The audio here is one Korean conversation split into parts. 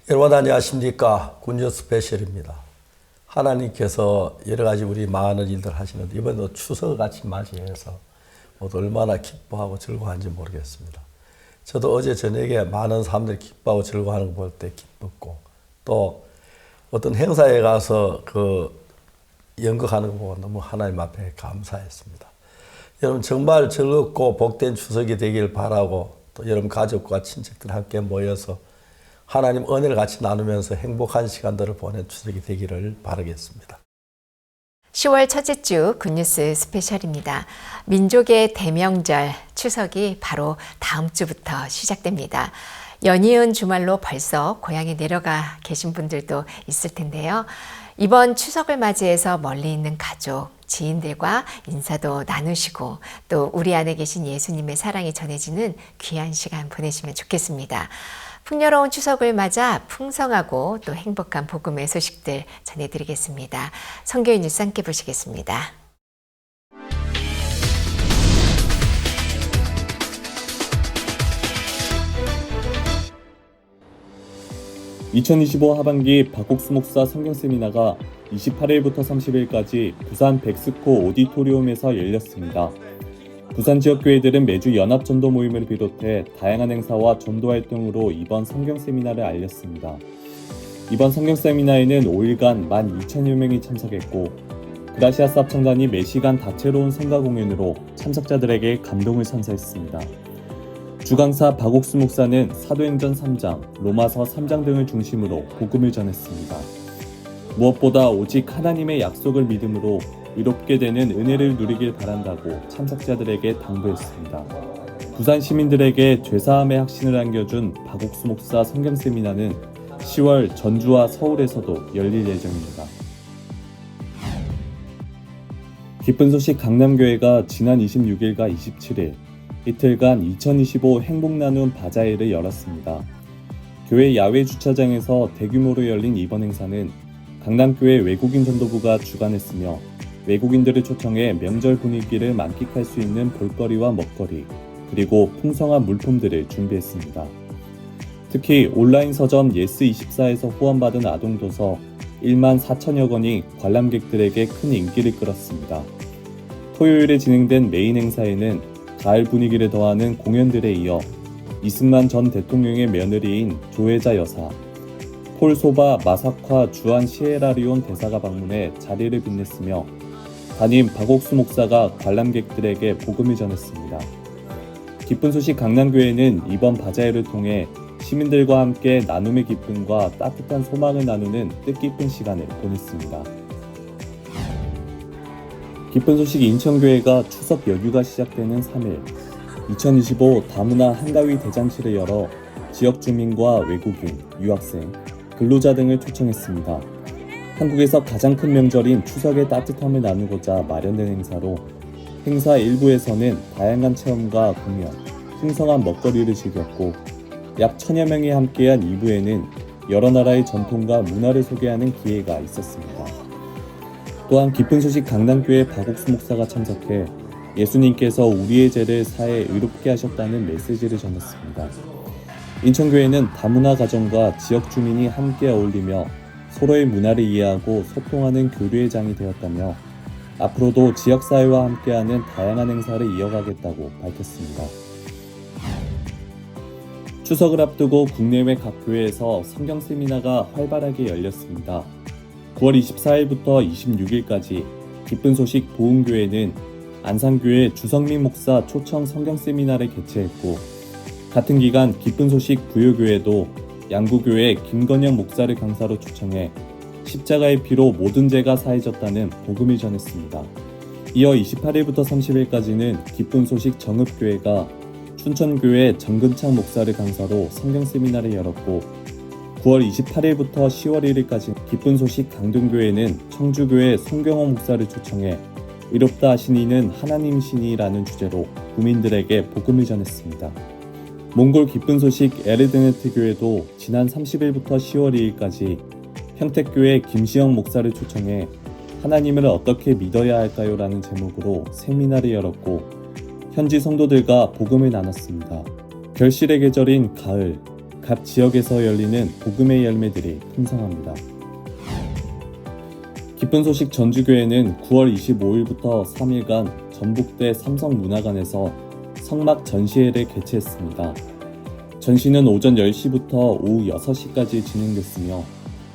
여러분 안녕하십니까. 군요 스페셜입니다. 하나님께서 여러 가지 우리 많은 일들 하시는데 이번에도 추석을 같이 맞이해서 모두 얼마나 기뻐하고 즐거워하는지 모르겠습니다. 저도 어제 저녁에 많은 사람들이 기뻐하고 즐거워하는 거 볼 때 기뻤고, 또 어떤 행사에 가서 연극하는 거 보고 너무 하나님 앞에 감사했습니다. 여러분 정말 즐겁고 복된 추석이 되길 바라고, 또 여러분 가족과 친척들 함께 모여서 하나님 은혜를 같이 나누면서 행복한 시간들을 보낸 추석이 되기를 바라겠습니다. 10월 첫째 주 굿뉴스 스페셜입니다. 민족의 대명절 추석이 바로 다음 주부터 시작됩니다. 연이은 주말로 벌써 고향에 내려가 계신 분들도 있을 텐데요. 이번 추석을 맞이해서 멀리 있는 가족, 지인들과 인사도 나누시고 또 우리 안에 계신 예수님의 사랑이 전해지는 귀한 시간 보내시면 좋겠습니다. 풍요로운 추석을 맞아 풍성하고 또 행복한 복음의 소식들 전해드리겠습니다. 선교인 뉴스 함께 보시겠습니다. (2025) 하반기 박옥수 목사 성경 세미나가 28일부터 30일까지 부산 백스코 오디토리움에서 열렸습니다. 부산 지역교회들은 매주 연합전도 모임을 비롯해 다양한 행사와 전도 활동으로 이번 성경 세미나를 알렸습니다. 이번 성경 세미나에는 5일간 12,000여 명이 참석했고, 그라시아스 합창단이 매시간 다채로운 성가 공연으로 참석자들에게 감동을 선사했습니다. 주강사 박옥수 목사는 사도행전 3장, 로마서 3장 등을 중심으로 복음을 전했습니다. 무엇보다 오직 하나님의 약속을 믿음으로 의롭게 되는 은혜를 누리길 바란다고 참석자들에게 당부했습니다. 부산 시민들에게 죄사함의 확신을 안겨준 박옥수 목사 성경 세미나는 10월 전주와 서울에서도 열릴 예정입니다. 기쁜 소식 강남교회가 지난 26일과 27일 이틀간 2025 행복나눔 바자회를 열었습니다. 교회 야외 주차장에서 대규모로 열린 이번 행사는 강남교회 외국인 전도부가 주관했으며, 외국인들을 초청해 명절 분위기를 만끽할 수 있는 볼거리와 먹거리, 그리고 풍성한 물품들을 준비했습니다. 특히 온라인 서점 예스24에서 후원받은 아동도서 1만 4천여 권이 관람객들에게 큰 인기를 끌었습니다. 토요일에 진행된 메인 행사에는 가을 분위기를 더하는 공연들에 이어 이승만 전 대통령의 며느리인 조혜자 여사, 폴 소바 마사콰 주한 시에라리온 대사가 방문해 자리를 빛냈으며, 담임 박옥수 목사가 관람객들에게 복음을 전했습니다. 기쁜 소식 강남교회는 이번 바자회를 통해 시민들과 함께 나눔의 기쁨과 따뜻한 소망을 나누는 뜻깊은 시간을 보냈습니다. 기쁜 소식 인천교회가 추석 연휴가 시작되는 3일 2025 다문화 한가위 대잔치를 열어 지역 주민과 외국인, 유학생, 근로자 등을 초청했습니다. 한국에서 가장 큰 명절인 추석의 따뜻함을 나누고자 마련된 행사로, 행사 일부에서는 다양한 체험과 공연, 풍성한 먹거리를 즐겼고, 약 1,000여 명이 함께한 2부에는 여러 나라의 전통과 문화를 소개하는 기회가 있었습니다. 또한 기쁜 소식 강남교회 박옥수 목사가 참석해 예수님께서 우리의 죄를 사해 의롭게 하셨다는 메시지를 전했습니다. 인천교회는 다문화 가정과 지역 주민이 함께 어울리며 서로의 문화를 이해하고 소통하는 교류의 장이 되었다며, 앞으로도 지역사회와 함께하는 다양한 행사를 이어가겠다고 밝혔습니다. 추석을 앞두고 국내외 각 교회에서 성경 세미나가 활발하게 열렸습니다. 9월 24일부터 26일까지 기쁜 소식 보은교회는 안산교회 주성민 목사 초청 성경 세미나를 개최했고, 같은 기간 기쁜 소식 부요교회도 양구교회 김건영 목사를 강사로 초청해 십자가의 피로 모든 죄가 사해졌다는 복음을 전했습니다. 이어 28일부터 30일까지는 기쁜 소식 정읍교회가 춘천교회 정근창 목사를 강사로 성경 세미나를 열었고, 9월 28일부터 10월 1일까지 기쁜 소식 강동교회는 청주교회 송경호 목사를 초청해 의롭다 하신 이는 하나님이시니라는 주제로 구민들에게 복음을 전했습니다. 몽골 기쁜 소식 에르드네트 교회도 지난 30일부터 10월 2일까지 평택교회 김시영 목사를 초청해 하나님을 어떻게 믿어야 할까요? 라는 제목으로 세미나를 열었고, 현지 성도들과 복음을 나눴습니다. 결실의 계절인 가을, 각 지역에서 열리는 복음의 열매들이 풍성합니다. 기쁜 소식 전주교회는 9월 25일부터 3일간 전북대 삼성문화관에서 성막 전시회를 개최했습니다. 전시는 오전 10시부터 오후 6시까지 진행됐으며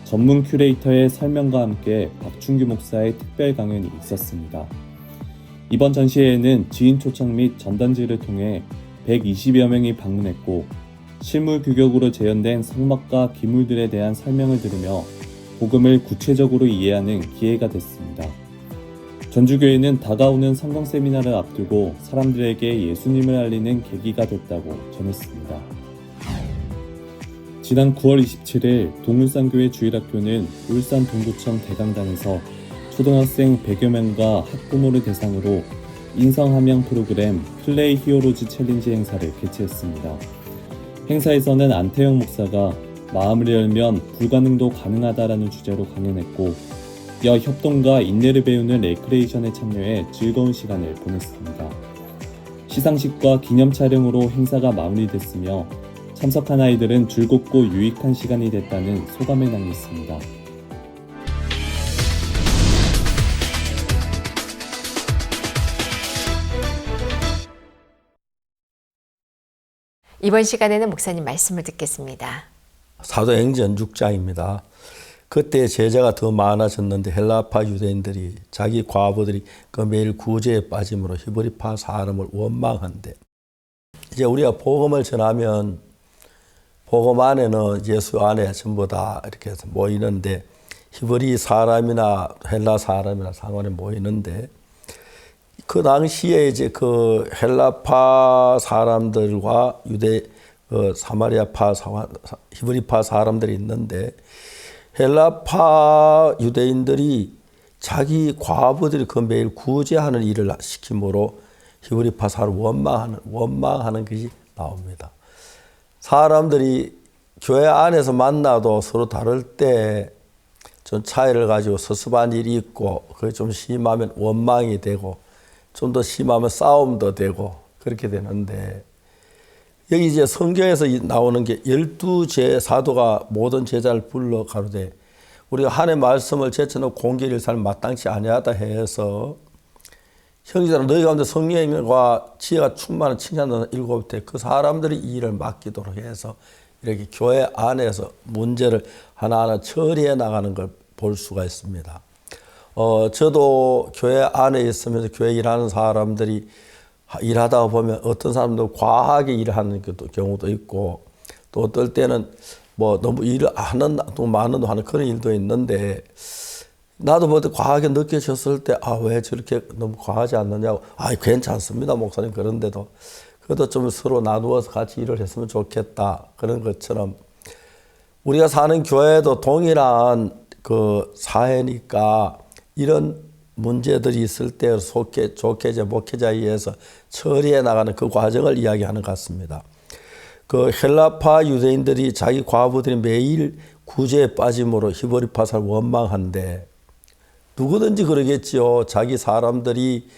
전문 큐레이터의 설명과 함께 박충규 목사의 특별 강연이 있었습니다. 이번 전시회에는 지인 초청 및 전단지를 통해 120여 명이 방문했고 실물 규격으로 재현된 성막과 기물들에 대한 설명을 들으며 복음을 구체적으로 이해하는 기회가 됐습니다. 전주교회는 다가오는 성경 세미나를 앞두고 사람들에게 예수님을 알리는 계기가 됐다고 전했습니다. 지난 9월 27일 동울산교회 주일학교는 울산 동구청 대강당에서 초등학생 100여 명과 학부모를 대상으로 인성함양 프로그램 플레이 히어로즈 챌린지 행사를 개최했습니다. 행사에서는 안태영 목사가 마음을 열면 불가능도 가능하다라는 주제로 강연했고 여 협동과 인내를 배우는 레크레이션에 참여해 즐거운 시간을 보냈습니다. 시상식과 기념 촬영으로 행사가 마무리됐으며 참석한 아이들은 즐겁고 유익한 시간이 됐다는 소감을 남겼습니다. 이번 시간에는 목사님 말씀을 듣겠습니다. 사도행전 6장입니다. 그때 제자가 더 많아졌는데 헬라파 유대인들이 자기 과부들이 그 매일 구제에 빠짐으로 히브리파 사람을 원망한대. 이제 우리가 복음을 전하면 복음 안에는 예수 안에 전부 다 이렇게 해서 모이는데 히브리 사람이나 헬라 사람이나 상관에 모이는데 그 당시에 이제 그 헬라파 사람들과 유대 사마리아파 히브리파 사람들이 있는데 헬라파 유대인들이 자기 과부들이 그 매일 구제하는 일을 시킴으로 히브리파 사람을 원망하는 것이 나옵니다. 사람들이 교회 안에서 만나도 서로 다를 때 좀 차이를 가지고 서습한 일이 있고 그게 좀 심하면 원망이 되고 좀 더 심하면 싸움도 되고 그렇게 되는데 여기 이제 성경에서 나오는 게 12제 사도가 모든 제자를 불러 가로되 우리가 한 해 말씀을 제쳐놓고 공개를 살 마땅치 아니하다 해서 형제들아 너희 가운데 성령과 지혜가 충만한 칭찬하는 7대 그 사람들이 이 일을 맡기도록 해서 이렇게 교회 안에서 문제를 하나하나 처리해 나가는 걸 볼 수가 있습니다. 저도 교회 안에 있으면서 교회 일하는 사람들이 일하다가 보면 어떤 사람도 과하게 일하는 경우도 있고 또 어떨 때는 뭐 너무 일을 하는 또 많은 하는 그런 일도 있는데 나도 뭐 과하게 느껴졌을 때 왜 저렇게 너무 과하지 않느냐고 괜찮습니다 목사님 그런데도 그래도 좀 서로 나누어서 같이 일을 했으면 좋겠다 그런 것처럼 우리가 사는 교회도 동일한 그 사회니까 이런 문제들이 있을 때 좋게 목회자에 의해서 처리해 나가는 그 과정을 이야기하는 것 같습니다. 그 헬라파 유대인들이 자기 과부들이 매일 구제에 빠짐으로 히브리파 사람을 원망한데 누구든지 그러겠지요. 자기 사람들이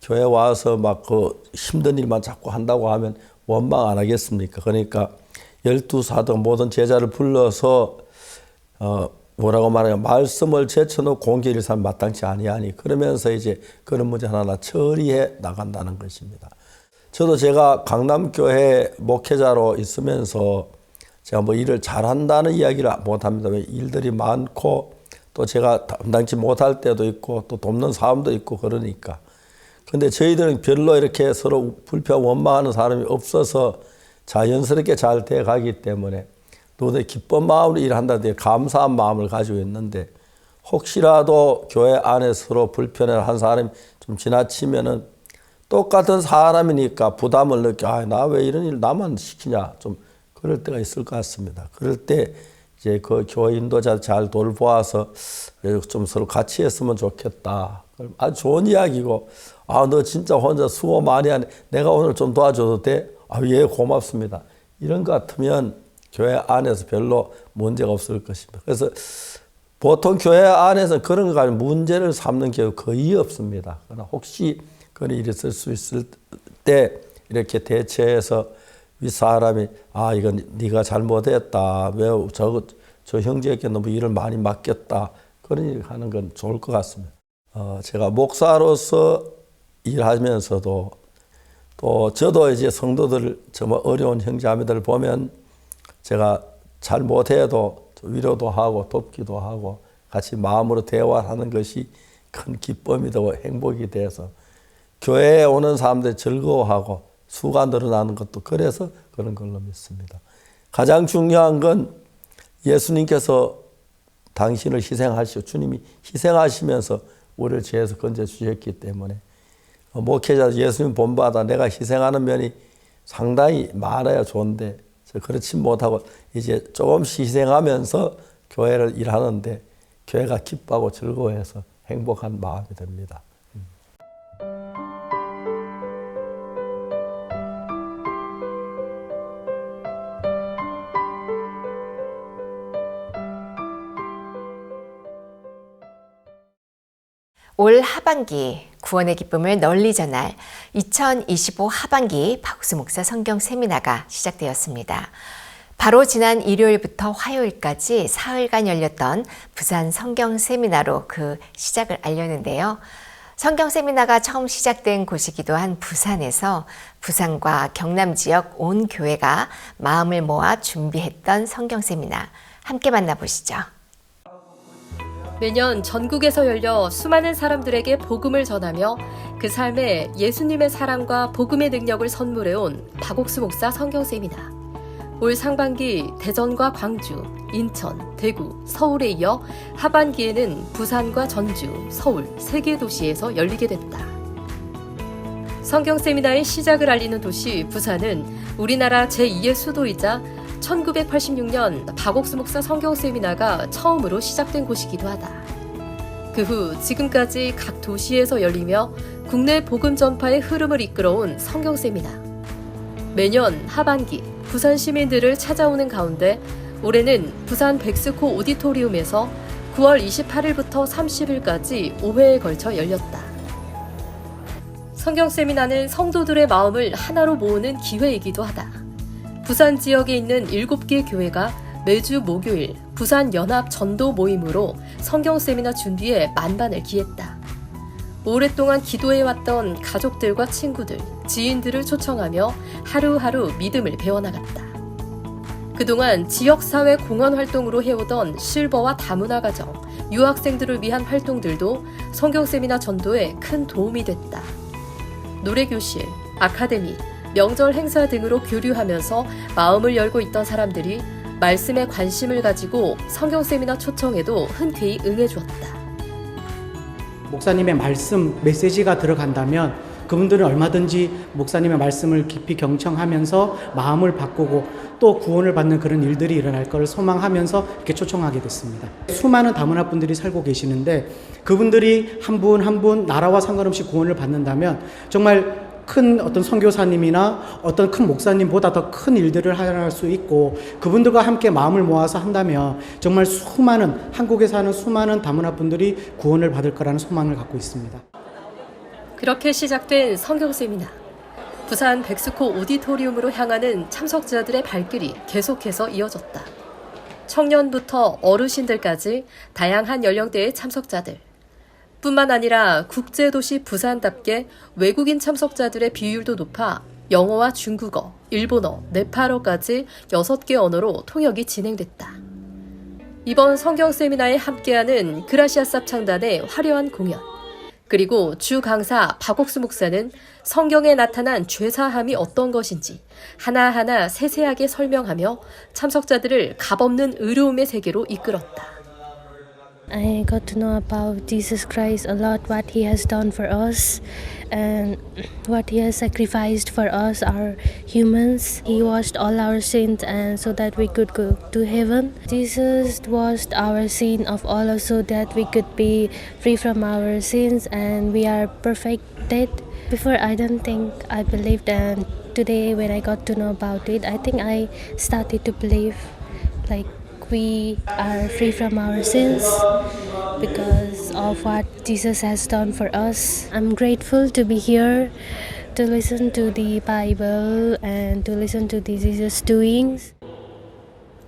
교회 와서 막 그 힘든 일만 자꾸 한다고 하면 원망 안 하겠습니까? 그러니까 12사도가 모든 제자를 불러서 뭐라고 말하냐 말씀을 제쳐놓고 공개를 산 마땅치 아니하니 그러면서 이제 그런 문제 하나하나 처리해 나간다는 것입니다. 저도 제가 강남교회 목회자로 있으면서 제가 뭐 일을 잘한다는 이야기를 못합니다. 일들이 많고 또 제가 담당치 못할 때도 있고 또 돕는 사람도 있고 그러니까. 근데 저희들은 별로 이렇게 서로 불평 원망하는 사람이 없어서 자연스럽게 잘 돼가기 때문에 누구든 기쁜 마음으로 일한다든지 감사한 마음을 가지고 있는데 혹시라도 교회 안에 서로 불편을 한 사람이 좀 지나치면은 똑같은 사람이니까 부담을 느껴 나 왜 이런 일 나만 시키냐 좀 그럴 때가 있을 것 같습니다. 그럴 때 이제 그 교회 인도자 잘 돌보아서 좀 서로 같이 했으면 좋겠다. 아주 좋은 이야기고 너 진짜 혼자 수고 많이 하네. 내가 오늘 좀 도와줘도 돼? 예 고맙습니다. 이런 것 같으면 교회 안에서 별로 문제가 없을 것입니다. 그래서 보통 교회 안에서 그런 거 가지고 문제를 삼는 경우 거의 없습니다. 그러나 혹시 그런 일이 있을 수 있을 때 이렇게 대처해서 윗사람이 이건 네가 잘못했다. 왜 저 형제에게 너무 일을 많이 맡겼다. 그런 일 하는 건 좋을 것 같습니다. 제가 목사로서 일하면서도 또 저도 이제 성도들 정말 어려운 형제자매들을 보면 제가 잘못해도 위로도 하고 돕기도 하고 같이 마음으로 대화하는 것이 큰 기쁨이 되고 행복이 돼서 교회에 오는 사람들이 즐거워하고 수가 늘어나는 것도 그래서 그런 걸로 믿습니다. 가장 중요한 건 예수님께서 당신을 희생하시고 주님이 희생하시면서 우리를 죄에서 건져주셨기 때문에 목회자 예수님 본받아 내가 희생하는 면이 상당히 많아야 좋은데 그렇지 못하고 이제 조금씩 희생하면서 교회를 일하는데 교회가 기뻐하고 즐거워해서 행복한 마음이 듭니다. 올 하반기 구원의 기쁨을 널리 전할 2025 하반기 박옥수 목사 성경 세미나가 시작되었습니다. 바로 지난 일요일부터 화요일까지 사흘간 열렸던 부산 성경 세미나로 그 시작을 알렸는데요. 성경 세미나가 처음 시작된 곳이기도 한 부산에서 부산과 경남 지역 온 교회가 마음을 모아 준비했던 성경 세미나 함께 만나보시죠. 매년 전국에서 열려 수많은 사람들에게 복음을 전하며 그 삶에 예수님의 사랑과 복음의 능력을 선물해온 박옥수 목사 성경 세미나. 올 상반기 대전과 광주, 인천, 대구, 서울에 이어 하반기에는 부산과 전주, 서울 3개 도시에서 열리게 됐다. 성경 세미나의 시작을 알리는 도시 부산은 우리나라 제2의 수도이자 1986년 박옥수 목사 성경 세미나가 처음으로 시작된 곳이기도 하다. 그 후 지금까지 각 도시에서 열리며 국내 복음 전파의 흐름을 이끌어온 성경 세미나. 매년 하반기 부산 시민들을 찾아오는 가운데 올해는 부산 백스코 오디토리움에서 9월 28일부터 30일까지 5회에 걸쳐 열렸다. 성경 세미나는 성도들의 마음을 하나로 모으는 기회이기도 하다. 부산 지역에 있는 7개 교회가 매주 목요일 부산 연합 전도 모임으로 성경 세미나 준비에 만반을 기했다. 오랫동안 기도해왔던 가족들과 친구들, 지인들을 초청하며 하루하루 믿음을 배워나갔다. 그동안 지역사회 공헌 활동으로 해오던 실버와 다문화 가정, 유학생들을 위한 활동들도 성경 세미나 전도에 큰 도움이 됐다. 노래교실, 아카데미, 명절 행사 등으로 교류하면서 마음을 열고 있던 사람들이 말씀에 관심을 가지고 성경 세미나 초청에도 흔쾌히 응해주었다. 목사님의 말씀, 메시지가 들어간다면 그분들은 얼마든지 목사님의 말씀을 깊이 경청하면서 마음을 바꾸고 또 구원을 받는 그런 일들이 일어날 것을 소망하면서 이렇게 초청하게 됐습니다. 수많은 다문화 분들이 살고 계시는데 그분들이 한 분 한 분 나라와 상관없이 구원을 받는다면 정말 큰 어떤 선교사님이나 어떤 큰 목사님보다 더 큰 일들을 할 수 있고 그분들과 함께 마음을 모아서 한다면 정말 수많은 한국에 사는 수많은 다문화 분들이 구원을 받을 거라는 소망을 갖고 있습니다. 그렇게 시작된 성경 세미나. 부산 백스코 오디토리움으로 향하는 참석자들의 발길이 계속해서 이어졌다. 청년부터 어르신들까지 다양한 연령대의 참석자들. 뿐만 아니라 국제도시 부산답게 외국인 참석자들의 비율도 높아 영어와 중국어, 일본어, 네팔어까지 6개 언어로 통역이 진행됐다. 이번 성경 세미나에 함께하는 그라시아 쌉창단의 화려한 공연, 그리고 주 강사 박옥수 목사는 성경에 나타난 죄사함이 어떤 것인지 하나하나 세세하게 설명하며 참석자들을 값없는 의로움의 세계로 이끌었다. I got to know about Jesus Christ a lot, what He has done for us and what He has sacrificed for us, our humans. He washed all our sins and so that we could go to heaven. Jesus washed our sin of all us so that we could be free from our sins and we are perfected. Before I don't think I believed, and today when I got to know about it, I think I started to believe like we are free from our sins because of what Jesus has done for us. I'm grateful to be here to listen to the Bible and to listen to the Jesus doings.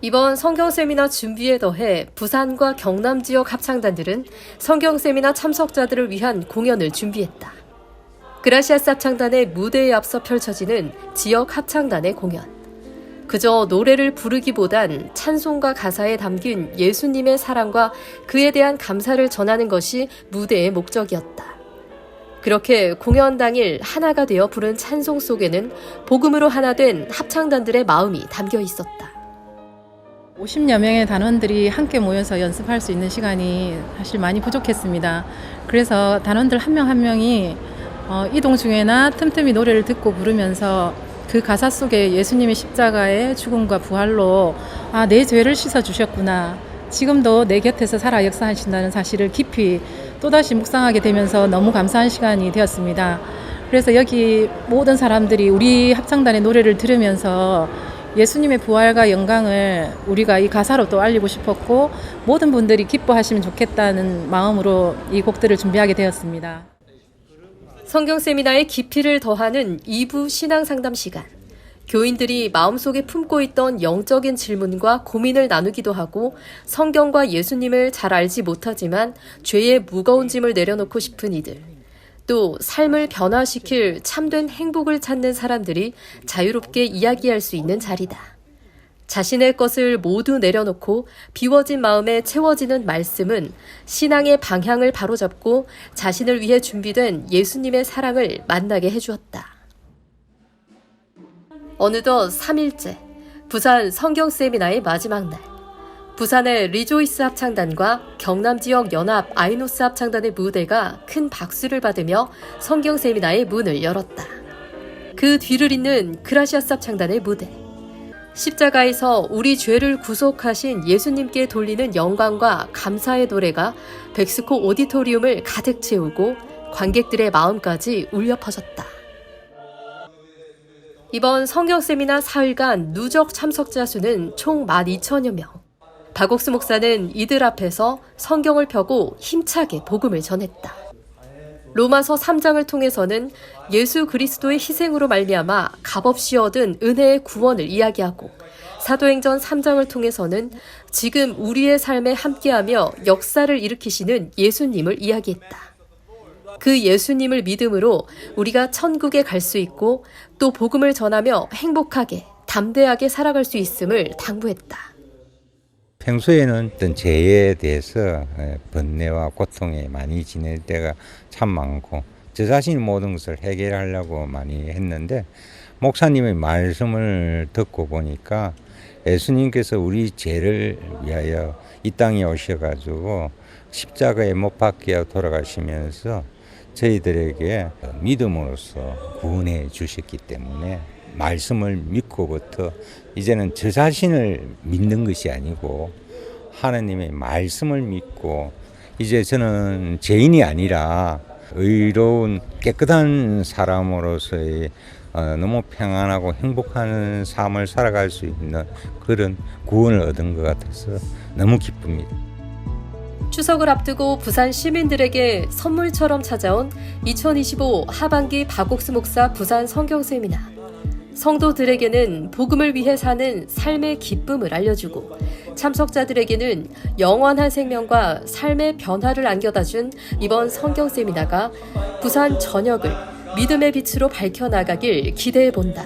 이번 성경 세미나 준비에 더해 부산과 경남 지역 합창단들은 성경 세미나 참석자들을 위한 공연을 준비했다. 그라시아스 합창단의 무대에 앞서 펼쳐지는 지역 합창단의 공연. 그저 노래를 부르기보단 찬송가 가사에 담긴 예수님의 사랑과 그에 대한 감사를 전하는 것이 무대의 목적이었다. 그렇게 공연 당일 하나가 되어 부른 찬송 속에는 복음으로 하나 된 합창단들의 마음이 담겨 있었다. 50여 명의 단원들이 함께 모여서 연습할 수 있는 시간이 사실 많이 부족했습니다. 그래서 단원들 한 명 한 명이 이동 중에나 틈틈이 노래를 듣고 부르면서 그 가사 속에 예수님의 십자가의 죽음과 부활로 내 죄를 씻어주셨구나. 지금도 내 곁에서 살아 역사하신다는 사실을 깊이 또다시 묵상하게 되면서 너무 감사한 시간이 되었습니다. 그래서 여기 모든 사람들이 우리 합창단의 노래를 들으면서 예수님의 부활과 영광을 우리가 이 가사로 또 알리고 싶었고 모든 분들이 기뻐하시면 좋겠다는 마음으로 이 곡들을 준비하게 되었습니다. 성경 세미나의 깊이를 더하는 2부 신앙 상담 시간. 교인들이 마음속에 품고 있던 영적인 질문과 고민을 나누기도 하고 성경과 예수님을 잘 알지 못하지만 죄의 무거운 짐을 내려놓고 싶은 이들. 또 삶을 변화시킬 참된 행복을 찾는 사람들이 자유롭게 이야기할 수 있는 자리다. 자신의 것을 모두 내려놓고 비워진 마음에 채워지는 말씀은 신앙의 방향을 바로잡고 자신을 위해 준비된 예수님의 사랑을 만나게 해주었다. 어느덧 3일째, 부산 성경 세미나의 마지막 날. 부산의 리조이스 합창단과 경남 지역 연합 아이노스 합창단의 무대가 큰 박수를 받으며 성경 세미나의 문을 열었다. 그 뒤를 잇는 그라시아스 합창단의 무대. 십자가에서 우리 죄를 구속하신 예수님께 돌리는 영광과 감사의 노래가 백스코 오디토리움을 가득 채우고 관객들의 마음까지 울려 퍼졌다. 이번 성경 세미나 사흘간 누적 참석자 수는 총 12,000여 명. 박옥수 목사는 이들 앞에서 성경을 펴고 힘차게 복음을 전했다. 로마서 3장을 통해서는 예수 그리스도의 희생으로 말미암아 값없이 얻은 은혜의 구원을 이야기하고 사도행전 3장을 통해서는 지금 우리의 삶에 함께하며 역사를 일으키시는 예수님을 이야기했다. 그 예수님을 믿음으로 우리가 천국에 갈 수 있고 또 복음을 전하며 행복하게 담대하게 살아갈 수 있음을 당부했다. 평소에는 어떤 죄에 대해서 번뇌와 고통에 많이 지낼 때가 참 많고 저 자신이 모든 것을 해결하려고 많이 했는데 목사님의 말씀을 듣고 보니까 예수님께서 우리 죄를 위하여 이 땅에 오셔가지고 십자가에 못 박혀 돌아가시면서 저희들에게 믿음으로써 구원해 주셨기 때문에 말씀을 믿고부터 이제는 저 자신을 믿는 것이 아니고 하나님의 말씀을 믿고 이제 저는 죄인이 아니라 의로운 깨끗한 사람으로서의 너무 평안하고 행복한 삶을 살아갈 수 있는 그런 구원을 얻은 것 같아서 너무 기쁩니다. 추석을 앞두고 부산 시민들에게 선물처럼 찾아온 2025 하반기 박옥수 목사 부산 성경 세미나. 성도들에게는 복음을 위해 사는 삶의 기쁨을 알려주고 참석자들에게는 영원한 생명과 삶의 변화를 안겨다준 이번 성경 세미나가 부산 전역을 믿음의 빛으로 밝혀나가길 기대해본다.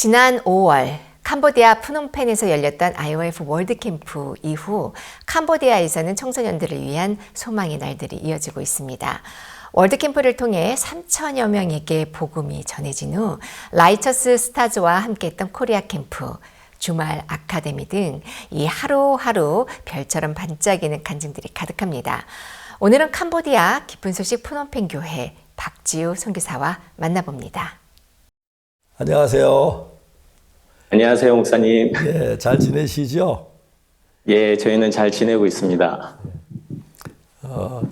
지난 5월 캄보디아 프놈펜에서 열렸던 IOF 월드캠프 이후 캄보디아에서는 청소년들을 위한 소망의 날들이 이어지고 있습니다. 월드캠프를 통해 3천여 명에게 복음이 전해진 후 라이처스 스타즈와 함께했던 코리아 캠프, 주말 아카데미 등 이 하루하루 별처럼 반짝이는 간증들이 가득합니다. 오늘은 캄보디아 기쁜 소식 프놈펜 교회 박지우 선교사와 만나봅니다. 안녕하세요. 안녕하세요, 목사님. 예, 잘 지내시죠? 예, 저희는 잘 지내고 있습니다.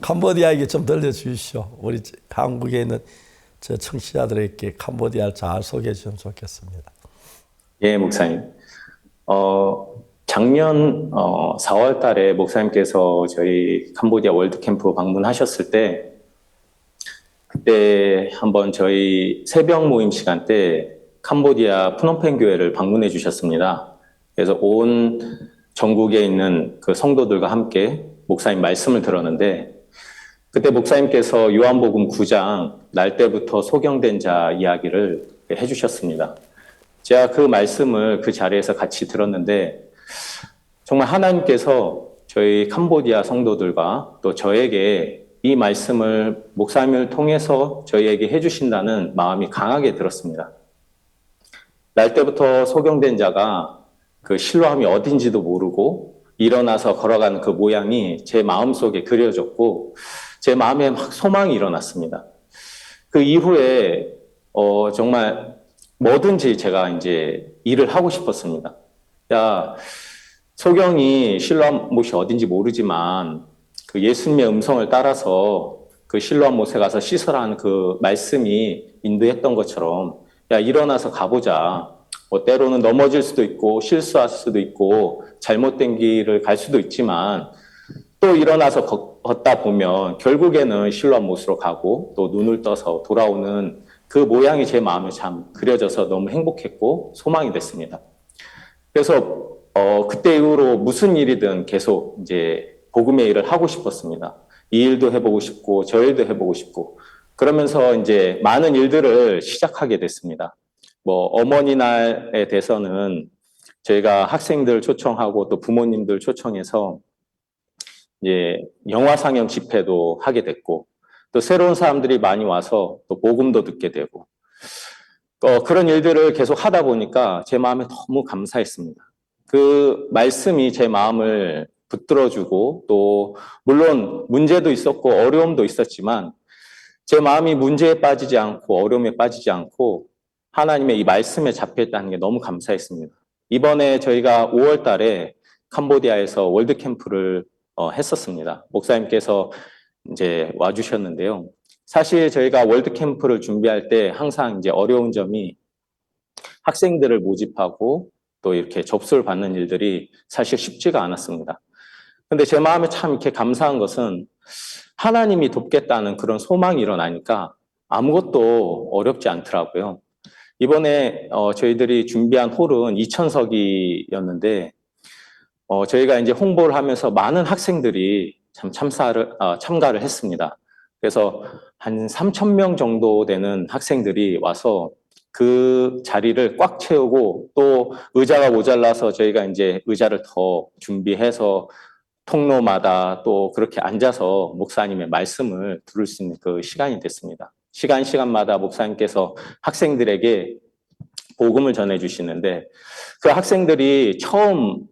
캄보디아 얘기 좀 들려주시죠. 우리 한국에 있는 저 청취자들에게 캄보디아를 잘 소개해 주시면 좋겠습니다. 예, 목사님. 작년 4월 달에 목사님께서 저희 캄보디아 월드캠프 방문하셨을 때, 그때 한번 저희 새벽 모임 시간 때 캄보디아 프놈펜 교회를 방문해 주셨습니다. 그래서 온 전국에 있는 그 성도들과 함께 목사님 말씀을 들었는데, 그때 목사님께서 요한복음 9장 날 때부터 소경된 자 이야기를 해주셨습니다. 제가 그 말씀을 그 자리에서 같이 들었는데, 정말 하나님께서 저희 캄보디아 성도들과 또 저에게 이 말씀을 목사님을 통해서 저희에게 해주신다는 마음이 강하게 들었습니다. 날 때부터 소경된 자가 그 실로함이 어딘지도 모르고 일어나서 걸어가는 그 모양이 제 마음속에 그려졌고 제 마음에 막 소망이 일어났습니다. 그 이후에 정말 뭐든지 제가 이제 일을 하고 싶었습니다. 야, 소경이 실로암 못이 어딘지 모르지만 그 예수님의 음성을 따라서 그 실로암 못에 가서 씻으라는 그 말씀이 인도했던 것처럼 야, 일어나서 가보자. 뭐 때로는 넘어질 수도 있고 실수할 수도 있고 잘못된 길을 갈 수도 있지만 또 일어나서 걷다 보면 결국에는 실로암 못으로 가고 또 눈을 떠서 돌아오는 그 모양이 제 마음에 참 그려져서 너무 행복했고 소망이 됐습니다. 그래서 그때 이후로 무슨 일이든 계속 이제 복음의 일을 하고 싶었습니다. 이 일도 해보고 싶고 저 일도 해보고 싶고 그러면서 이제 많은 일들을 시작하게 됐습니다. 뭐 어머니 날에 대해서는 저희가 학생들 초청하고 또 부모님들 초청해서 이제 영화 상영 집회도 하게 됐고 또 새로운 사람들이 많이 와서 또 복음도 듣게 되고 그런 일들을 계속 하다 보니까 제 마음에 너무 감사했습니다. 그 말씀이 제 마음을 붙들어주고 또 물론 문제도 있었고 어려움도 있었지만 제 마음이 문제에 빠지지 않고 어려움에 빠지지 않고 하나님의 이 말씀에 잡혀있다는 게 너무 감사했습니다. 이번에 저희가 5월 달에 캄보디아에서 월드캠프를 했었습니다. 목사님께서 이제 와주셨는데요. 사실 저희가 월드캠프를 준비할 때 항상 이제 어려운 점이 학생들을 모집하고 또 이렇게 접수를 받는 일들이 사실 쉽지가 않았습니다. 근데 제 마음에 참 이렇게 감사한 것은 하나님이 돕겠다는 그런 소망이 일어나니까 아무것도 어렵지 않더라고요. 이번에 저희들이 준비한 홀은 2,000석이었는데 저희가 이제 홍보를 하면서 많은 학생들이 참 참가를 했습니다. 그래서 한 3,000명 정도 되는 학생들이 와서 그 자리를 꽉 채우고 또 의자가 모자라서 저희가 이제 의자를 더 준비해서 통로마다 또 그렇게 앉아서 목사님의 말씀을 들을 수 있는 그 시간이 됐습니다. 시간마다 목사님께서 학생들에게 복음을 전해주시는데 그 학생들이 처음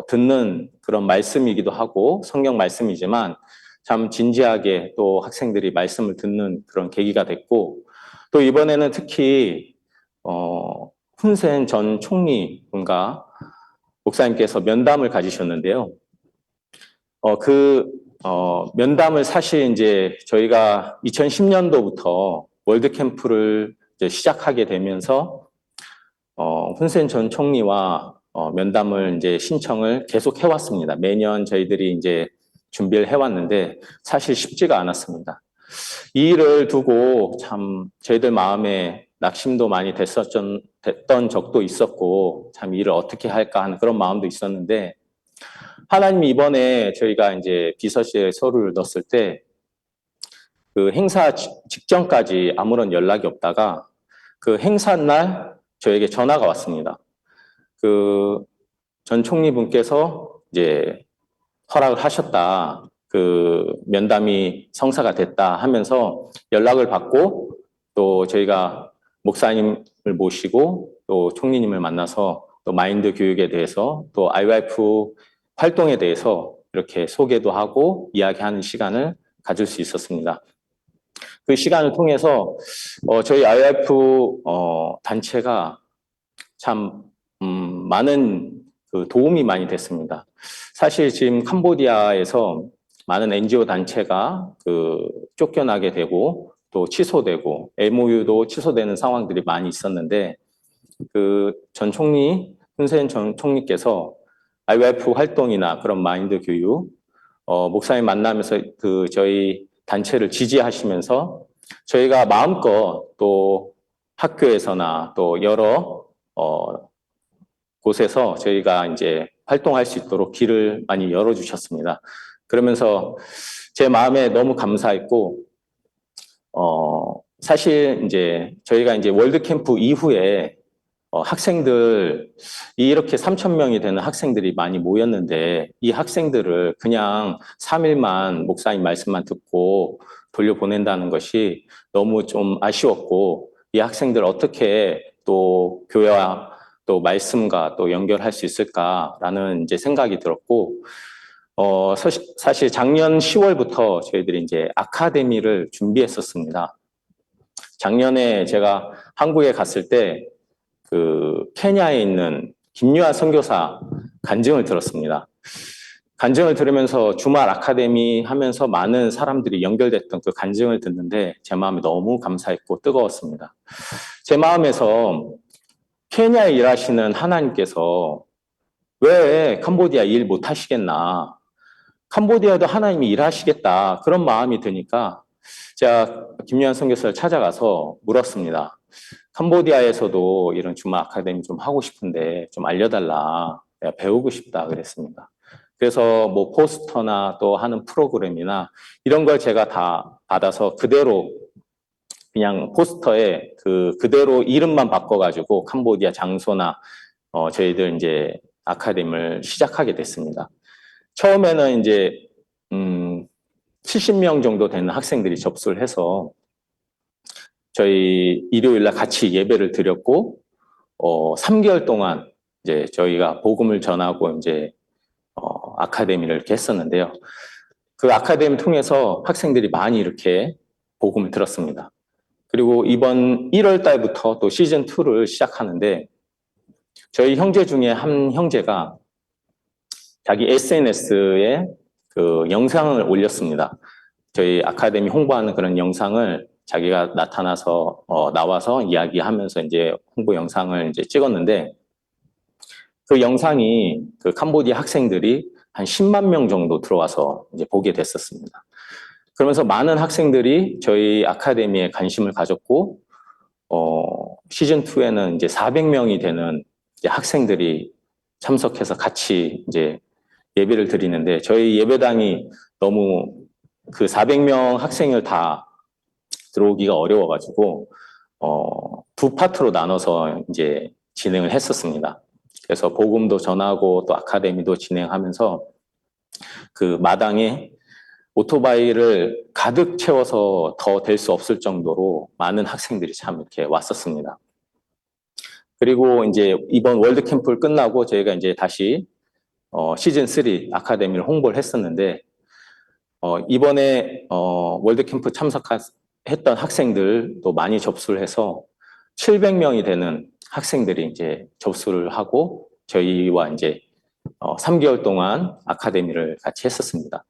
듣는 그런 말씀이기도 하고 성경 말씀이지만 참 진지하게 또 학생들이 말씀을 듣는 그런 계기가 됐고 또 이번에는 특히 훈센 전 총리분과 목사님께서 면담을 가지셨는데요. 면담을 사실 이제 저희가 2010년도부터 월드캠프를 이제 시작하게 되면서 훈센 전 총리와 면담을 이제 신청을 계속 해왔습니다. 매년 저희들이 이제 준비를 해왔는데 사실 쉽지가 않았습니다. 이 일을 두고 참 저희들 마음에 낙심도 많이 됐던 적도 있었고 참 이 일을 어떻게 할까 하는 그런 마음도 있었는데 하나님이 이번에 저희가 이제 비서실에 서류를 넣었을 때 그 행사 직전까지 아무런 연락이 없다가 그 행사 날 저에게 전화가 왔습니다. 그 전 총리분께서 이제 허락을 하셨다. 그 면담이 성사가 됐다 하면서 연락을 받고 또 저희가 목사님을 모시고 또 총리님을 만나서 또 마인드 교육에 대해서 또 IYF 활동에 대해서 이렇게 소개도 하고 이야기하는 시간을 가질 수 있었습니다. 그 시간을 통해서 저희 IYF 단체가 참 많은 그 도움이 많이 됐습니다. 사실 지금 캄보디아에서 많은 NGO 단체가 그 쫓겨나게 되고 또 취소되고 MOU도 취소되는 상황들이 많이 있었는데 그 전 총리 훈센 전 총리께서 IYF 활동이나 그런 마인드 교육 목사님 만나면서 그 저희 단체를 지지하시면서 저희가 마음껏 또 학교에서나 또 여러 곳에서 저희가 이제 활동할 수 있도록 길을 많이 열어주셨습니다. 그러면서 제 마음에 너무 감사했고, 사실 이제 저희가 이제 월드캠프 이후에 학생들이 이렇게 3,000명이 되는 학생들이 많이 모였는데 이 학생들을 그냥 3일만 목사님 말씀만 듣고 돌려보낸다는 것이 너무 좀 아쉬웠고 이 학생들 어떻게 또 교회와 또 말씀과 또 연결할 수 있을까라는 이제 생각이 들었고 사실 작년 10월부터 저희들이 이제 아카데미를 준비했었습니다. 작년에 제가 한국에 갔을 때 그 케냐에 있는 김유한 선교사 간증을 들었습니다. 간증을 들으면서 주말 아카데미 하면서 많은 사람들이 연결됐던 그 간증을 듣는데 제 마음이 너무 감사했고 뜨거웠습니다. 제 마음에서 케냐에 일하시는 하나님께서 왜 캄보디아 일 못 하시겠나? 캄보디아도 하나님이 일하시겠다. 그런 마음이 드니까 제가 김유한 선교사를 찾아가서 물었습니다. 캄보디아에서도 이런 주말 아카데미 좀 하고 싶은데 좀 알려달라. 내가 배우고 싶다 그랬습니다. 그래서 뭐 포스터나 또 하는 프로그램이나 이런 걸 제가 다 받아서 그대로 그냥 포스터에 그대로 이름만 바꿔가지고 캄보디아 장소나 저희들 이제 아카데미를 시작하게 됐습니다. 처음에는 이제 70명 정도 되는 학생들이 접수를 해서 저희 일요일날 같이 예배를 드렸고 3개월 동안 이제 저희가 복음을 전하고 이제 아카데미를 이렇게 했었는데요. 그 아카데미 통해서 학생들이 많이 이렇게 복음을 들었습니다. 그리고 이번 1월 달부터 또 시즌 2를 시작하는데 저희 형제 중에 한 형제가 자기 SNS에 그 영상을 올렸습니다. 저희 아카데미 홍보하는 그런 영상을 자기가 나와서 이야기하면서 이제 홍보 영상을 이제 찍었는데 그 영상이 그 캄보디아 학생들이 한 10만 명 정도 들어와서 이제 보게 됐었습니다. 그러면서 많은 학생들이 저희 아카데미에 관심을 가졌고, 시즌 2에는 이제 400명이 되는 이제 학생들이 참석해서 같이 이제 예배를 드리는데 저희 예배당이 너무 그 400명 학생을 다 들어오기가 어려워가지고 두 파트로 나눠서 이제 진행을 했었습니다. 그래서 복음도 전하고 또 아카데미도 진행하면서 그 마당에 오토바이를 가득 채워서 더 될 수 없을 정도로 많은 학생들이 참 이렇게 왔었습니다. 그리고 이제 이번 월드 캠프를 끝나고 저희가 이제 다시 시즌 3 아카데미를 홍보를 했었는데 이번에 월드 캠프 참석했던 학생들도 많이 접수를 해서 700명이 되는 학생들이 이제 접수를 하고 저희와 이제 3개월 동안 아카데미를 같이 했었습니다.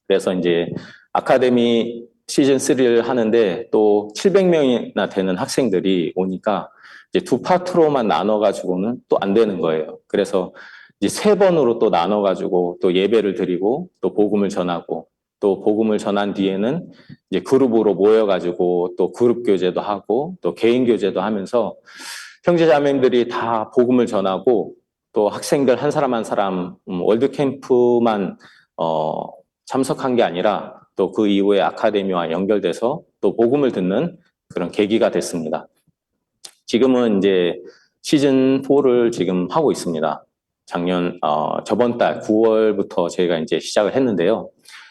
그래서 이제 아카데미 시즌 3를 하는데 또 700명이나 되는 학생들이 오니까 이제 두 파트로만 나눠가지고는 또 안 되는 거예요. 그래서 이제 3번으로 또 나눠가지고 또 예배를 드리고 또 복음을 전하고 또 복음을 전한 뒤에는 이제 그룹으로 모여가지고 또 그룹 교제도 하고 또 개인 교제도 하면서 형제자매들이 다 복음을 전하고 또 학생들 한 사람 한 사람 월드 캠프만 참석한 게 아니라 또 그 이후에 아카데미와 연결돼서 또 복음을 듣는 그런 계기가 됐습니다. 지금은 이제 시즌 4를 지금 하고 있습니다. 저번 달 9월부터 저희가 이제 시작을 했는데요.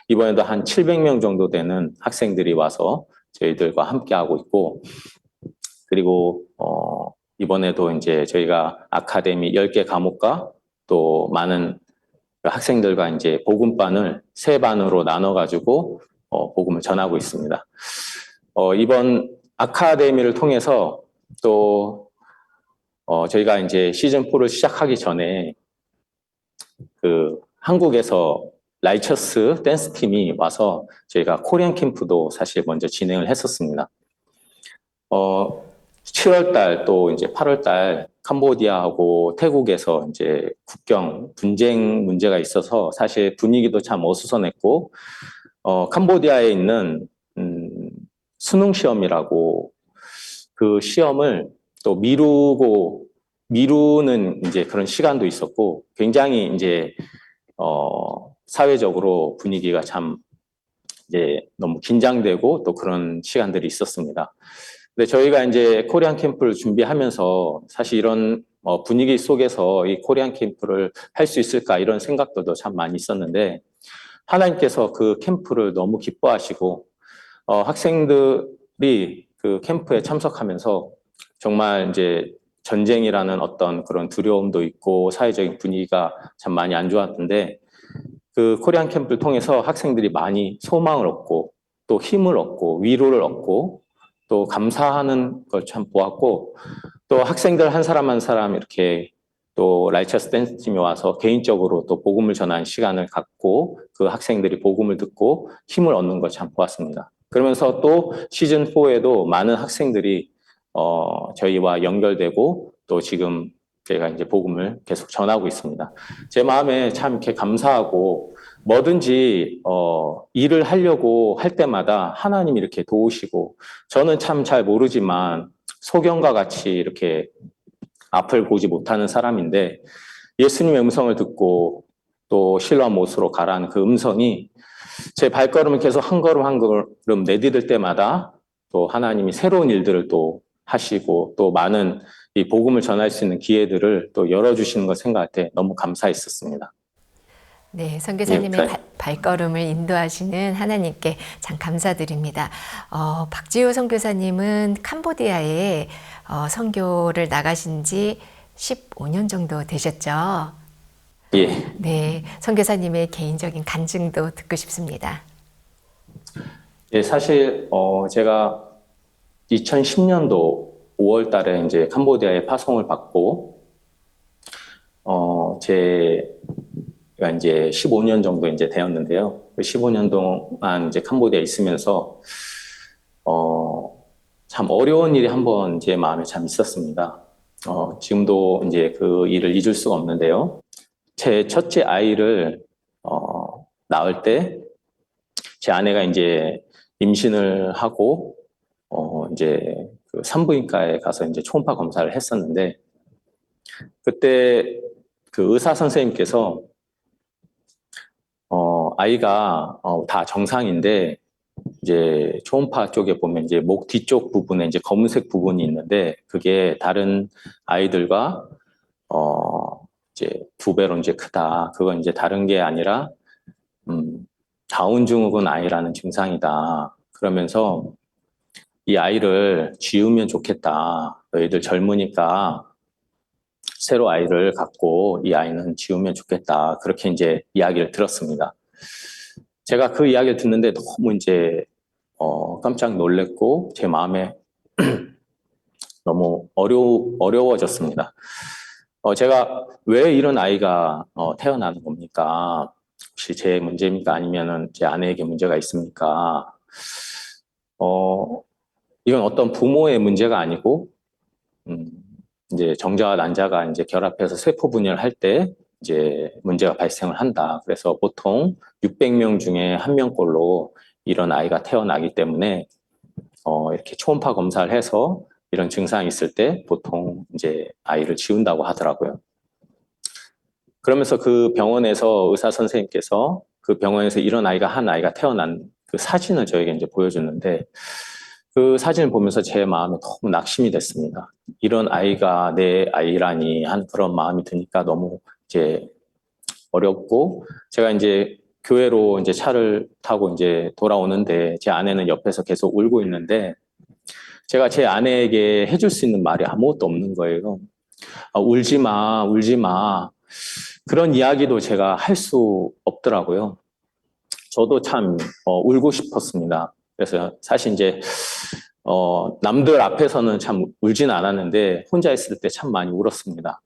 이번에도 한 700명 정도 되는 학생들이 와서 저희들과 함께 하고 있고, 그리고 이번에도 이제 저희가 아카데미 10개 과목과 또 많은 학생들과 이제 복음반을 3반으로 나눠가지고 복음을 전하고 있습니다. 이번 아카데미를 통해서 또 저희가 이제 시즌 4를 시작하기 전에 그 한국에서 라이처스 댄스 팀이 와서 저희가 코리안 캠프도 사실 먼저 진행을 했었습니다. 7월 달 또 이제 8월 달 캄보디아하고 태국에서 이제 국경 분쟁 문제가 있어서 사실 분위기도 참 어수선했고, 캄보디아에 있는 수능 시험이라고 그 시험을 또 미루는 이제 그런 시간도 있었고, 굉장히 이제 사회적으로 분위기가 참 이제 너무 긴장되고 또 그런 시간들이 있었습니다. 근데 저희가 이제 코리안 캠프를 준비하면서 사실 이런 분위기 속에서 이 코리안 캠프를 할 수 있을까 이런 생각들도 참 많이 있었는데, 하나님께서 그 캠프를 너무 기뻐하시고 학생들이 그 캠프에 참석하면서 정말 이제 전쟁이라는 어떤 그런 두려움도 있고 사회적인 분위기가 참 많이 안 좋았는데, 그 코리안 캠프를 통해서 학생들이 많이 소망을 얻고 또 힘을 얻고 위로를 얻고 또 감사하는 걸 참 보았고, 또 학생들 한 사람 한 사람 이렇게 또 라이처스 댄스 팀이 와서 개인적으로 또 복음을 전하는 시간을 갖고 그 학생들이 복음을 듣고 힘을 얻는 걸 참 보았습니다. 그러면서 또 시즌 4에도 많은 학생들이 저희와 연결되고 또 지금 저희가 이제 복음을 계속 전하고 있습니다. 제 마음에 참 이렇게 감사하고, 뭐든지 일을 하려고 할 때마다 하나님이 이렇게 도우시고, 저는 참 잘 모르지만 소경과 같이 이렇게 앞을 보지 못하는 사람인데 예수님의 음성을 듣고 또 실로암 못으로 가라는 그 음성이 제 발걸음을 계속 한 걸음 한 걸음 내디딜 때마다 또 하나님이 새로운 일들을 또 하시고 또 많은 이 복음을 전할 수 있는 기회들을 또 열어주시는 걸 생각할 때 너무 감사했었습니다. 네, 선교사님의 발걸음을 인도하시는 하나님께 참 감사드립니다. 박지호 선교사님은 캄보디아에 선교를 나가신 지 15년 정도 되셨죠? 예. 네, 선교사님의 개인적인 간증도 듣고 싶습니다. 예, 사실 제가 2010년도 5월 달에 이제 캄보디아에 파송을 받고 제가 이제 15년 정도 이제 되었는데요. 그 15년 동안 이제 캄보디아에 있으면서 참 어려운 일이 한번 제 마음에 참 있었습니다. 지금도 이제 그 일을 잊을 수가 없는데요. 제 첫째 아이를 낳을 때 제 아내가 이제 임신을 하고 이제 그 산부인과에 가서 이제 초음파 검사를 했었는데, 그때 그 의사 선생님께서 아이가 다 정상인데 이제 초음파 쪽에 보면 이제 목 뒤쪽 부분에 이제 검은색 부분이 있는데 그게 다른 아이들과 이제 2배로 이제 크다. 그건 이제 다른 게 아니라 다운 증후군 아이라는 증상이다. 그러면서 이 아이를 지우면 좋겠다. 너희들 젊으니까 새로 아이를 갖고 이 아이는 지우면 좋겠다. 그렇게 이제 이야기를 들었습니다. 제가 그 이야기를 듣는데 너무 이제 깜짝 놀랐고 제 마음에 너무 어려워졌습니다. 제가 왜 이런 아이가 태어나는 겁니까? 혹시 제 문제입니까? 아니면은 제 아내에게 문제가 있습니까? 이건 어떤 부모의 문제가 아니고, 이제 정자와 난자가 이제 결합해서 세포 분열을 할 때 이제 문제가 발생을 한다. 그래서 보통 600명 중에 1명꼴로 이런 아이가 태어나기 때문에 이렇게 초음파 검사를 해서 이런 증상이 있을 때 보통 이제 아이를 지운다고 하더라고요. 그러면서 그 병원에서 의사 선생님께서 그 병원에서 이런 한 아이가 태어난 그 사진을 저에게 이제 보여줬는데, 그 사진을 보면서 제 마음에 너무 낙심이 됐습니다. 이런 아이가 내 아이라니 하는 그런 마음이 드니까 너무 이제 어렵고, 제가 이제 교회로 이제 차를 타고 이제 돌아오는데 제 아내는 옆에서 계속 울고 있는데, 제가 제 아내에게 해줄 수 있는 말이 아무것도 없는 거예요. 울지 마, 울지 마. 그런 이야기도 제가 할 수 없더라고요. 저도 참 울고 싶었습니다. 그래서 사실 이제 남들 앞에서는 참 울진 않았는데 혼자 있을 때 참 많이 울었습니다.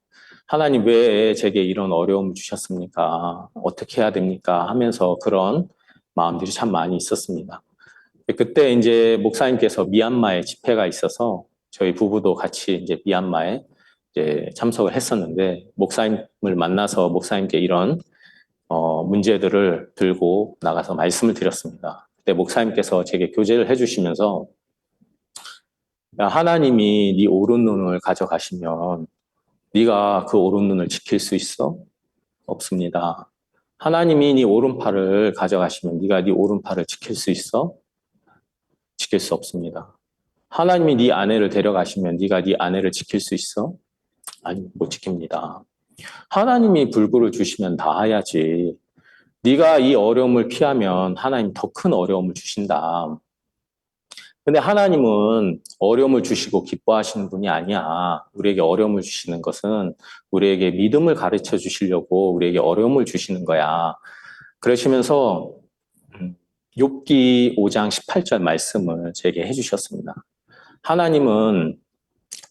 하나님 왜 제게 이런 어려움을 주셨습니까? 어떻게 해야 됩니까? 하면서 그런 마음들이 참 많이 있었습니다. 그때 이제 목사님께서 미얀마에 집회가 있어서 저희 부부도 같이 이제 미얀마에 이제 참석을 했었는데, 목사님을 만나서 목사님께 이런 문제들을 들고 나가서 말씀을 드렸습니다. 그때 목사님께서 제게 교제를 해주시면서, 야, 하나님이 네 오른눈을 가져가시면 네가 그 오른눈을 지킬 수 있어? 없습니다. 하나님이 네 오른팔을 가져가시면 네가 네 오른팔을 지킬 수 있어? 지킬 수 없습니다. 하나님이 네 아내를 데려가시면 네가 네 아내를 지킬 수 있어? 아니, 못 지킵니다. 하나님이 불구를 주시면 다 해야지. 네가 이 어려움을 피하면 하나님 더 큰 어려움을 주신다. 근데 하나님은 어려움을 주시고 기뻐하시는 분이 아니야. 우리에게 어려움을 주시는 것은 우리에게 믿음을 가르쳐 주시려고 우리에게 어려움을 주시는 거야. 그러시면서 욥기 5장 18절 말씀을 제게 해주셨습니다. 하나님은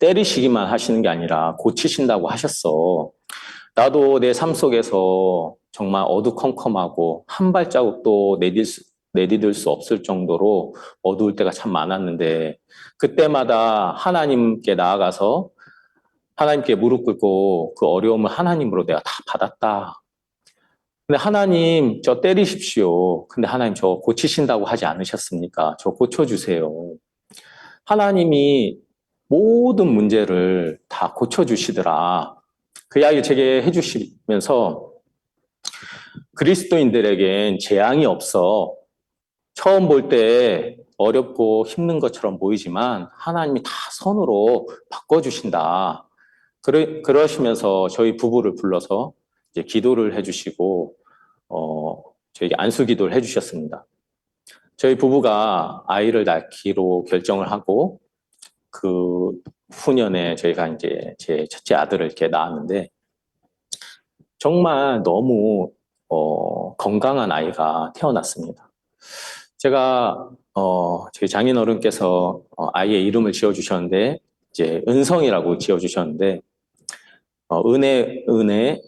때리시기만 하시는 게 아니라 고치신다고 하셨어. 나도 내 삶 속에서 정말 어두컴컴하고 한 발자국도 내디딜 수 없을 정도로 어두울 때가 참 많았는데, 그때마다 하나님께 나아가서 하나님께 무릎 꿇고 그 어려움을 하나님으로 내가 다 받았다. 근데 하나님 저 때리십시오. 근데 하나님 저 고치신다고 하지 않으셨습니까? 저 고쳐주세요. 하나님이 모든 문제를 다 고쳐주시더라. 그 이야기를 제게 해주시면서, 그리스도인들에겐 재앙이 없어. 처음 볼 때 어렵고 힘든 것처럼 보이지만 하나님이 다 선으로 바꿔주신다. 그러시면서 저희 부부를 불러서 이제 기도를 해주시고, 저에게 안수 기도를 해주셨습니다. 저희 부부가 아이를 낳기로 결정을 하고, 그 후년에 저희가 이제 제 첫째 아들을 이렇게 낳았는데, 정말 너무 건강한 아이가 태어났습니다. 제가 저희 장인어른께서 아이의 이름을 지어주셨는데, 이제 은성이라고 지어주셨는데, 은혜,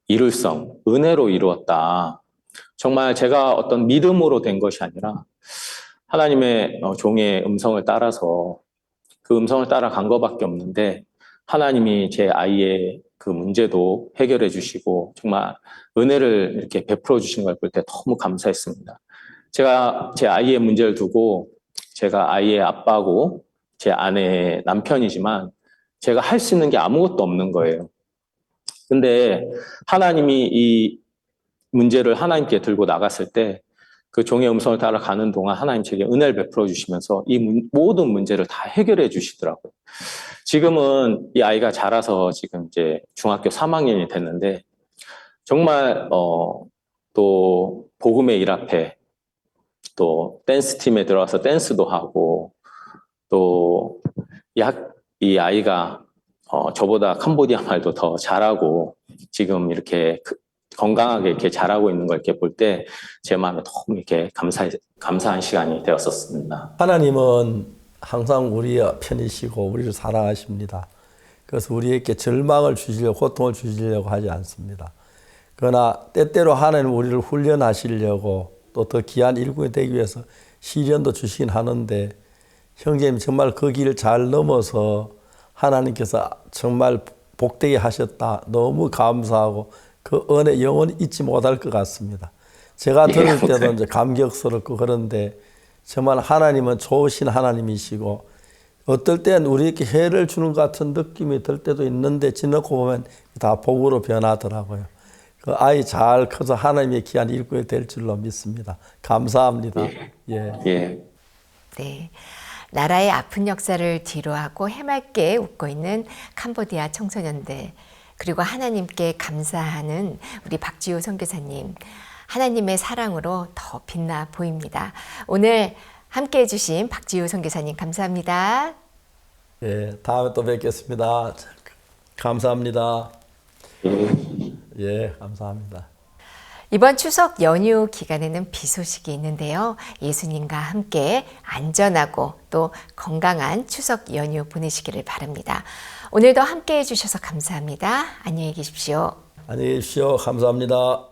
이룰성, 은혜로 이루었다. 정말 제가 어떤 믿음으로 된 것이 아니라 하나님의 종의 음성을 따라서 그 음성을 따라간 것밖에 없는데, 하나님이 제 아이의 그 문제도 해결해 주시고 정말 은혜를 이렇게 베풀어 주신 걸 볼 때 너무 감사했습니다. 제가 제 아이의 문제를 두고, 제가 아이의 아빠고 제 아내의 남편이지만 제가 할 수 있는 게 아무것도 없는 거예요. 근데 하나님이 이 문제를 하나님께 들고 나갔을 때, 그 종의 음성을 따라 가는 동안 하나님 제게 은혜를 베풀어 주시면서 이 모든 문제를 다 해결해 주시더라고요. 지금은 이 아이가 자라서 지금 이제 중학교 3학년이 됐는데, 정말 또 복음의 일 앞에 또 댄스 팀에 들어와서 댄스도 하고, 또 이 아이가 저보다 캄보디아 말도 더 잘하고 지금 이렇게 건강하게 이렇게 자라고 있는 걸 이렇게 볼 때 제 마음에 너무 이렇게 감사한 시간이 되었었습니다. 하나님은 항상 우리의 편이시고 우리를 사랑하십니다. 그래서 우리에게 절망을 주시려고, 고통을 주시려고 하지 않습니다. 그러나 때때로 하나님은 우리를 훈련하시려고 또 더 귀한 일꾼이 되기 위해서 시련도 주시긴 하는데, 형제님 정말 그 길을 잘 넘어서 하나님께서 정말 복되게 하셨다. 너무 감사하고 그 은혜 영원히 잊지 못할 것 같습니다. 제가 들을 때도 이제 감격스럽고 그런데, 정말 하나님은 좋으신 하나님이시고, 어떨 땐 우리에게 해를 주는 것 같은 느낌이 들 때도 있는데 지나고 보면 다 복으로 변하더라고요. 그 아이 잘 커서 하나님의 귀한 일꾼이 될 줄로 믿습니다. 감사합니다. 예. 예. 네. 나라의 아픈 역사를 뒤로하고 해맑게 웃고 있는 캄보디아 청소년들, 그리고 하나님께 감사하는 우리 박지우 선교사님, 하나님의 사랑으로 더 빛나 보입니다. 오늘 함께 해주신 박지우 선교사님 감사합니다. 예, 다음에 또 뵙겠습니다. 감사합니다. 예, 감사합니다. 이번 추석 연휴 기간에는 비 소식이 있는데요. 예수님과 함께 안전하고 또 건강한 추석 연휴 보내시기를 바랍니다. 오늘도 함께 해주셔서 감사합니다. 안녕히 계십시오. 안녕히 계십시오. 감사합니다.